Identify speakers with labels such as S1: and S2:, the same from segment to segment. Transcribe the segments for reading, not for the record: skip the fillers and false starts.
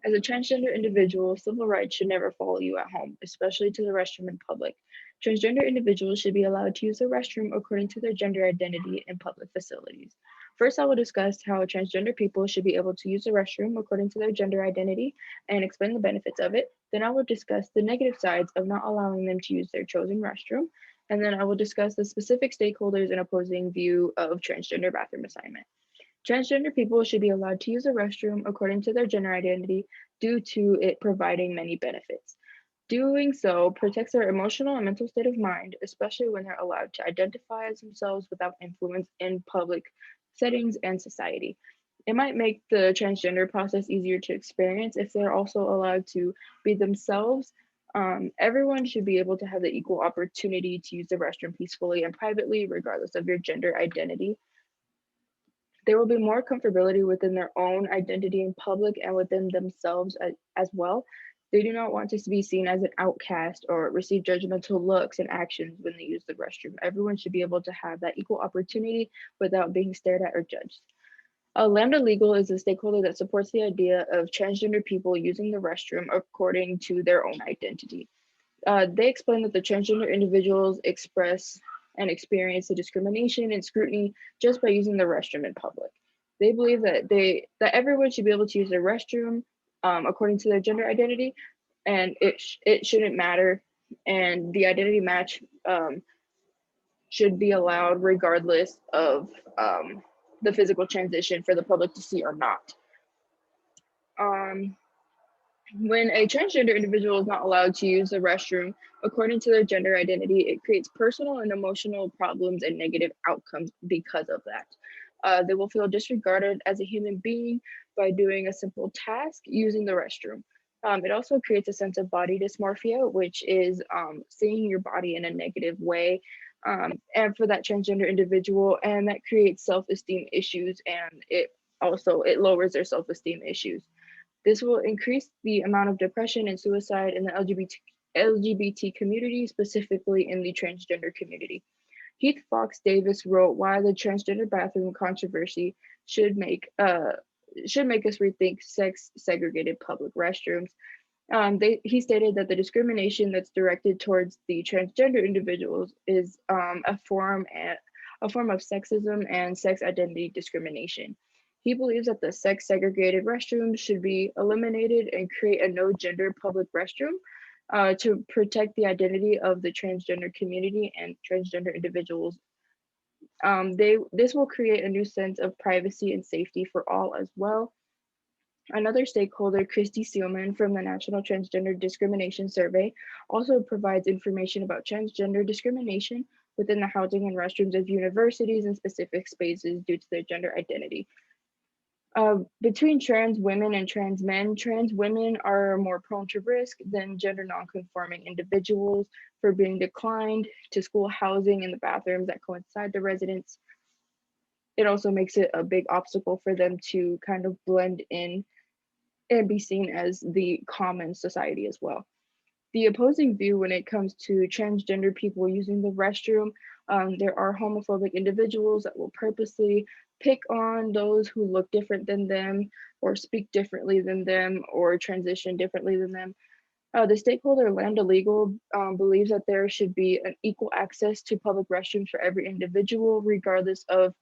S1: As a transgender individual, civil rights should never follow you at home, especially to the restroom in public. Transgender individuals should be allowed to use the restroom according to their gender identity in public facilities. First, I will discuss how transgender people should be able to use the restroom according to their gender identity and explain the benefits of it. Then I will discuss the negative sides of not allowing them to use their chosen restroom. And then I will discuss the specific stakeholders and opposing view of transgender bathroom assignment. Transgender people should be allowed to use a restroom according to their gender identity due to it providing many benefits. Doing so protects their emotional and mental state of mind, especially when they're allowed to identify as themselves without influence in public settings and society. It might make the transgender process easier to experience if they're also allowed to be themselves. Everyone should be able to have the equal opportunity to use the restroom peacefully and privately, regardless of your gender identity. There will be more comfortability within their own identity in public and within themselves as well. They do not want to be seen as an outcast or receive judgmental looks and actions when they use the restroom. Everyone should be able to have that equal opportunity without being stared at or judged. Lambda Legal is a stakeholder that supports the idea of transgender people using the restroom according to their own identity. They explain that the transgender individuals express and experience the discrimination and scrutiny just by using the restroom in public. They believe that everyone should be able to use the restroom according to their gender identity, and it shouldn't matter, and the identity match should be allowed regardless of the physical transition for the public to see or not. Um, When a transgender individual is not allowed to use the restroom according to their gender identity, it creates personal and emotional problems and negative outcomes because of that. They will feel disregarded as a human being by doing a simple task using the restroom. It also creates a sense of body dysmorphia, which is seeing your body in a negative way. And for that transgender individual, and that creates self-esteem issues, and it lowers their self-esteem issues. This will increase the amount of depression and suicide in the LGBT community, specifically in the transgender community. Heath Fox Davis wrote why the transgender bathroom controversy should make uh, should make us rethink sex segregated public restrooms. He stated that the discrimination that's directed towards the transgender individuals is a form of sexism and sex identity discrimination. He believes that the sex segregated restrooms should be eliminated and create a no gender public restroom to protect the identity of the transgender community and transgender individuals. This will create a new sense of privacy and safety for all as well. Another stakeholder, Christy Seelman from the National Transgender Discrimination Survey, also provides information about transgender discrimination within the housing and restrooms of universities and specific spaces due to their gender identity. Between trans women and trans men, trans women are more prone to risk than gender nonconforming individuals for being declined to school housing in the bathrooms that coincide the residents. It also makes it a big obstacle for them to kind of blend in and be seen as the common society as well. The opposing view when it comes to transgender people using the restroom, there are homophobic individuals that will purposely pick on those who look different than them or speak differently than them or transition differently than them. The stakeholder Lambda Legal believes that there should be an equal access to public restrooms for every individual, regardless of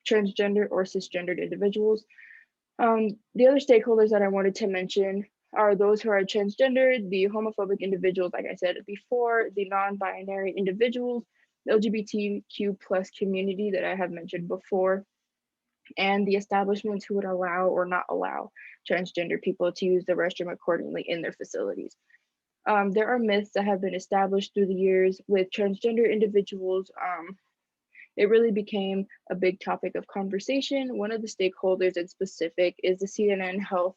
S1: transgender or cisgendered individuals. The other stakeholders that I wanted to mention are those who are transgender, the homophobic individuals, like I said before, the non-binary individuals, the LGBTQ plus community that I have mentioned before, and the establishments who would allow or not allow transgender people to use the restroom accordingly in their facilities. There are myths that have been established through the years with transgender individuals. It really became a big topic of conversation. One of the stakeholders in specific is the CNN Health.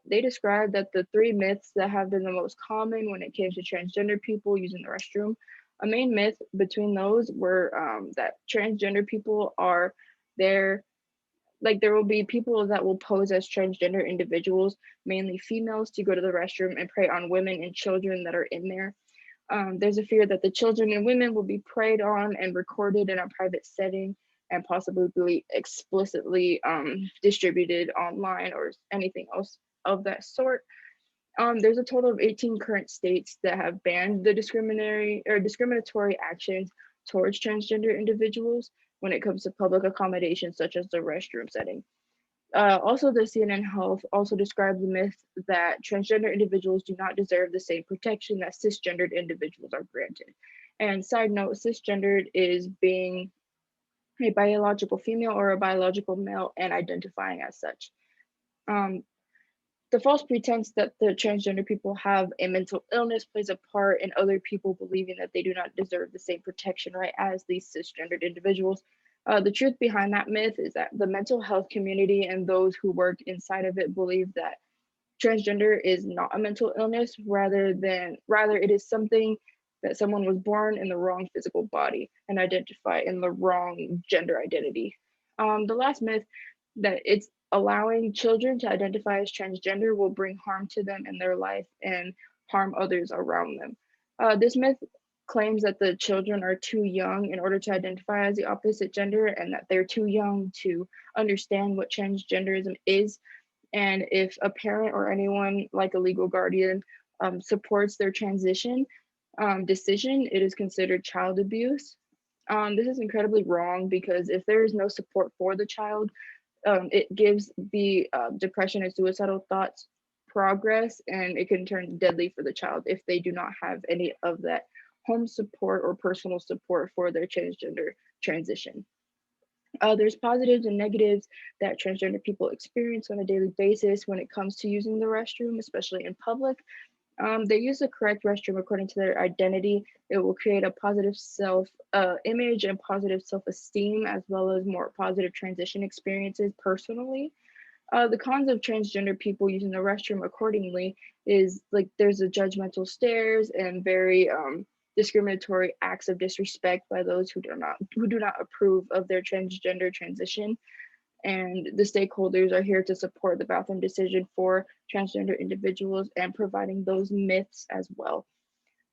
S1: They described that the three myths that have been the most common when it came to transgender people using the restroom. A main myth between those were that transgender people are there. Like there will be people that will pose as transgender individuals, mainly females, to go to the restroom and prey on women and children that are in there. There's a fear that the children and women will be preyed on and recorded in a private setting. and possibly be explicitly distributed online or anything else of that sort. There's a total of 18 current states that have banned the discriminatory actions towards transgender individuals when it comes to public accommodations such as the restroom setting. Also, the CNN Health also described the myth that transgender individuals do not deserve the same protection that cisgendered individuals are granted. And side note, cisgendered is being a biological female or a biological male and identifying as such. Um, the false pretense that the transgender people have a mental illness plays a part in other people believing that they do not deserve the same protection right as these cisgendered individuals. The truth behind that myth is that the mental health community and those who work inside of it believe that transgender is not a mental illness, rather it is something that someone was born in the wrong physical body and identify in the wrong gender identity. The last myth that it's allowing children to identify as transgender will bring harm to them in their life and harm others around them. This myth claims that the children are too young in order to identify as the opposite gender and that they're too young to understand what transgenderism is. And if a parent or anyone like a legal guardian supports their transition decision, it is considered child abuse. This is incredibly wrong because if there is no support for the child, it gives the depression and suicidal thoughts progress, and it can turn deadly for the child if they do not have any of that home support or personal support for their transgender transition. There's positives and negatives that transgender people experience on a daily basis when it comes to using the restroom, especially in public. They use the correct restroom according to their identity. It will create a positive self image and positive self esteem, as well as more positive transition experiences personally. The cons of transgender people using the restroom accordingly is like there's a judgmental stares and very discriminatory acts of disrespect by those who do not approve of their transgender transition. And the stakeholders are here to support the bathroom decision for transgender individuals and providing those myths as well.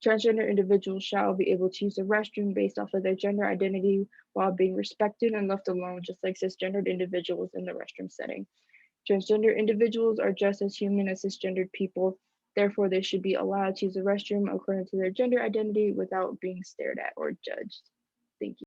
S1: Transgender individuals shall be able to use the restroom based off of their gender identity while being respected and left alone, just like cisgendered individuals in the restroom setting. Transgender individuals are just as human as cisgendered people. Therefore, they should be allowed to use the restroom according to their gender identity without being stared at or judged. Thank you.